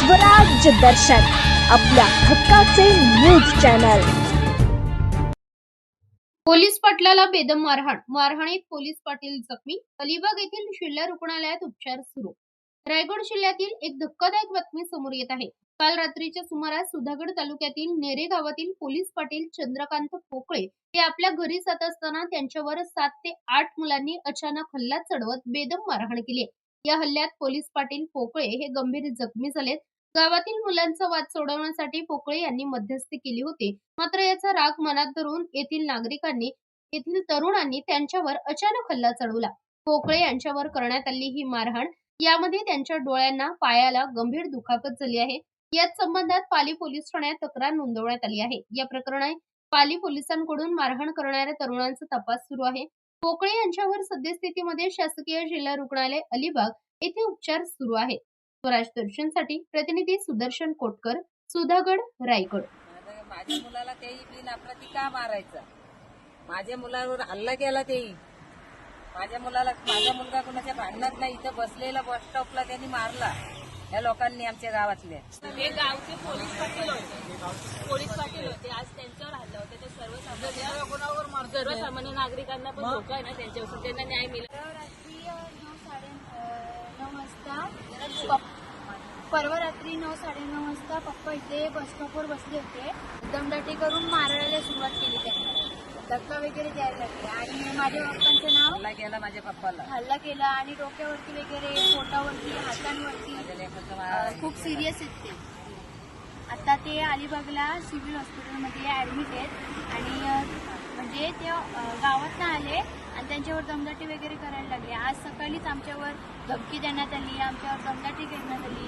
स्वराज्य दर्शन आपल्या हक्काचे न्यूज चॅनल। पोलीस पाटलाला बेदम मारहाणीत पोलीस पाटील जखमी। अलिबाग येथील जिल्हा रुग्णालयात उपचार सुरू। रायगड जिल्ह्यातील एक धक्कादायक बातमी समोर येत आहे। काल रात्रीच्या सुमारास सुधागड तालुक्यातील नेरे गावातील पोलीस पाटील चंद्रकांत पोकळे हे आपल्या घरी जात असताना त्यांच्यावर 7 ते 8 मुलांनी अचानक हल्ला चढवत बेदम मारहाण केली। या हल्ल्यात पोलीस पाटील पोकळे हे गंभीर जखमी झालेत। गावातील मुलांचा वाद सोडवण्यासाठी पोकळे यांनी मध्यस्थी केली होती, मात्र याचा राग मनात धरून येथील तरुणांनी त्यांच्यावर अचानक हल्ला चढवला। पोकळे यांच्यावर करण्यात आलेली ही मारहाण यामध्ये त्यांच्या डोळ्यांना पायाला गंभीर दुखापत झाली आहे। याच संबंधात पाली पोलीस ठाण्यात तक्रार नोंदवण्यात आली आहे। या प्रकरणी पाली पोलिसांकडून मारहाण करणाऱ्या तरुणांचा तपास सुरू आहे। पोकळे यांच्यावर सद्यस्थितीमध्ये शासकीय जिल्हा रुग्णालय अलिबाग येथे उपचार सुरू आहेत। स्वराज्य दर्शनसाठी प्रतिनिधी सुदर्शन कोटकर, सुधागड, रायगड। माझ्या मुलाला तेही बिनअपराधी का मारायचं? माझ्या मुलावर हल्ला केला तेही। माझा मुलगा कुणाच्या भांडणात नाही, इथं बसलेला बस स्टॉपला त्यांनी मारला या लोकांनी, आमच्या गावातले। हे गावचे पोलीस पाटील होते, आज त्यांच्यावर हल्ला होता। ते सर्वसामान्य नागरिकांना पण धोका आहे ना त्यांच्यावर, त्यांना न्याय मिळाला। परवा रात्री 9-9:30 वाजता पप्पा इथे बस स्टॉपवर बसले होते। दमदाटी करून मारायला सुरुवात केली त्यांनी, धक्का वगैरे द्यायला लागले आणि माझ्या पप्पांचं नाव हल्ला केला माझ्या पप्पाला, हल्ला केला आणि डोक्यावरती वगैरे, पोटावरती, हातांवरती खूप सिरियस आहेत ते। आता ते अलिबागला सिव्हिल हॉस्पिटलमध्ये ऍडमिट आहेत आणि म्हणजे ते गावात आले आणि त्यांच्यावर दमदाटी वगैरे करायला लागले। आज सकाळीच आमच्यावर धमकी देण्यात आली, आमच्यावर दमदाटी करण्यात आली।